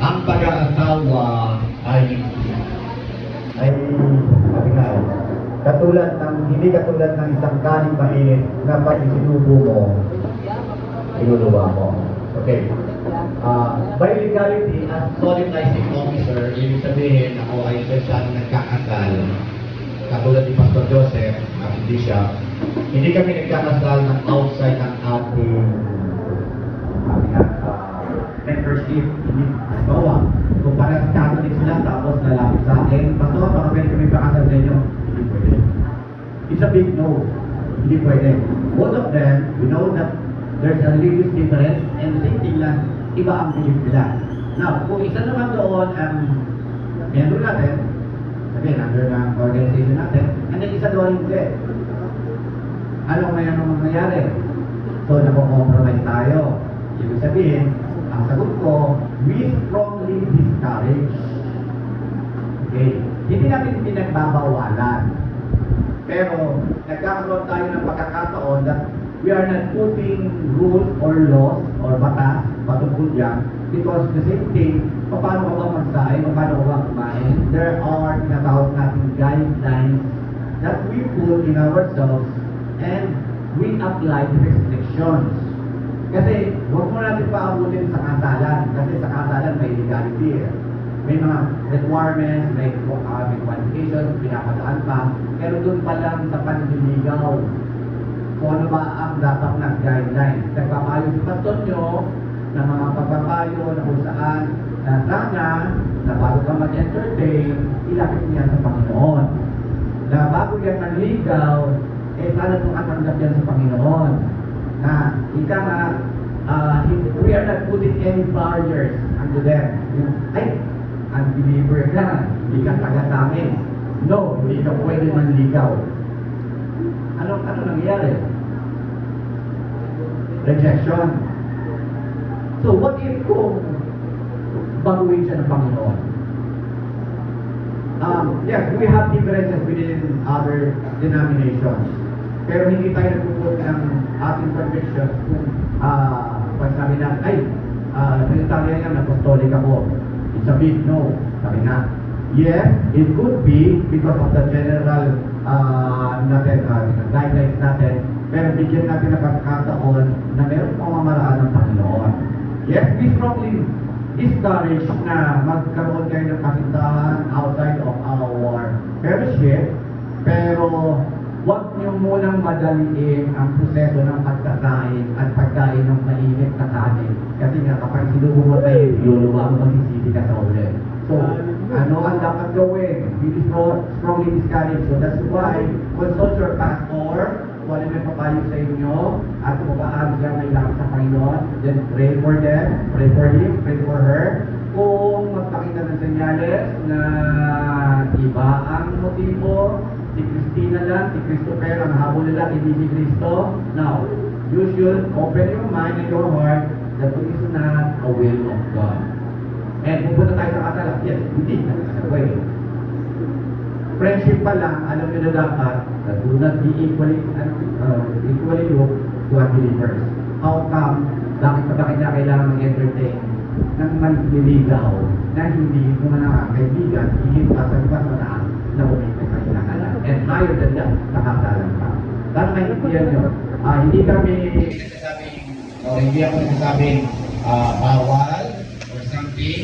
ang pag-aasawa ay matingal. Hindi katulad ng isang galing mait na pag isinubo mo, iluluwa mo. Okay. By legality, as solemnizing officer, ibig sabihin ako ay espesyal nagkakasal. Katulad ni Pastor Joseph, hindi siya. Hindi kami nagkakasal ng outside ng ating membership. Hindi bawa. Kung parang Catholic sila, tapos lalapit sa akin, Pastor, baka pwede kami pakasal sa inyo. Hindi pwede. It's a big no. Hindi pwede. Both of them, we know that there's a religious difference, and same thing lang, iba ang belief nila. Now, kung isa naman doon ang member natin, sabihin, under ng organization natin, and then isa doon hindi. Ano may mangyayari? So, nako-compromise tayo. Ibig sabihin, ang sagot ko, we strongly discourage. Okay? Hindi natin pinagbabawalan. Pero, nagkakaroon tayo ng pagkakataon that we are not putting rules or laws or batas patungkol yan because the same thing, paano ka ba magsahay, paano ka ba kumain, there are tinatawag natin guidelines that we put in ourselves and we apply the restrictions. Kasi huwag mo natin paabutin sa kasalan kasi sa kasalan may legality. May mga requirements, may qualifications, pinapadaan pa. Pero doon pa lang sa panliligaw, kung ano ba ang dapat ng guidelines. Nagpapayo si pastor nyo ng mga pagpapayo na kung saan na sana na bago ka mag-entertain, ilapit niya sa Panginoon. Na bago yan manligaw, sana itong katanggap yan sa Panginoon. Na ika nga, we are not putting any barriers unto them. Ay, unbeliever ka, hindi ka taga sa amin. No, hindi ka pwede manligaw. Ano nangyayari? Rejection. So, what if kung baguhin siya ng Panginoon? Yes, we have differences within other denominations. Pero hindi tayo nagpuput ng ating conviction kung pag sabi na, Trinitarian yan, apostolic ako. It's a big no. Sabi na, yes, it could be because of the general guidelines natin, pero bigyan natin ng pagkakataon na mayroong pamamaraan ng Panginoon. Yes, we strongly discourage na magkaroon kayo ng kasintahan outside of our fellowship, pero huwag niyo munang madaliin ang proseso ng pagsasain at pagkain ng mainit na kanin. Kasi nga kapag sinubo mo tayo, luluwa mo magsisisi ka sa ulit. So, ano ang dapat gawin? We strongly discourage. So that's why, consult your pastor, kung ano may papayo sa inyo, at kung paano siya may lapit sa Panginoon, then pray for them, pray for him, pray for her. Kung magpakita ng senyales na iba ang motibo, si Christina lang, si Christopher, ang habol nila, hindi si Cristo. Now, you should open your mind and your heart that it is not a will of God. And pupunta tayo sa kasalan, yes, hindi, way. Friendship pa lang, alam nyo na dapat, that do not be equally yoked to unbelievers. How come, bakit na kailangan mag-entertain ng manliligaw na hindi mo na kaibigan, higit pa sa iba sa taas na umipit sa kinakalan. And higher than that, nakasalan pa. Dahil maintindihan nyo, hindi kami nagsasabing, o hindi ako nagsasabing bawal or something,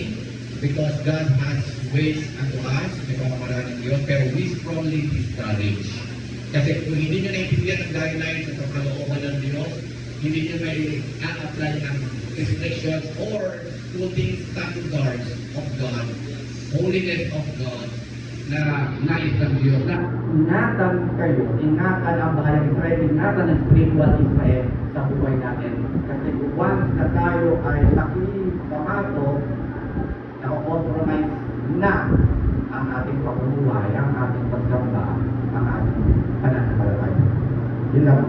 because God has ways unto us, may pamamaraan ng Diyos, pero we strongly discourage. Kasi kung hindi nyo naintindihan ang guidelines sa kalooban ng Diyos, hindi nyo may a-apply ang restrictions or putting standards of God, holiness of God, na nais ng Diyos. Na ingatan kayo, ingatan ang bahalang Israel, ingatan ang spiritual Israel sa buhay natin. Kasi once na tayo ay pamato, na-compromise na ang ating pamumuhay, ang ating pagsamba, ang ating pananampalataya. Yun lang.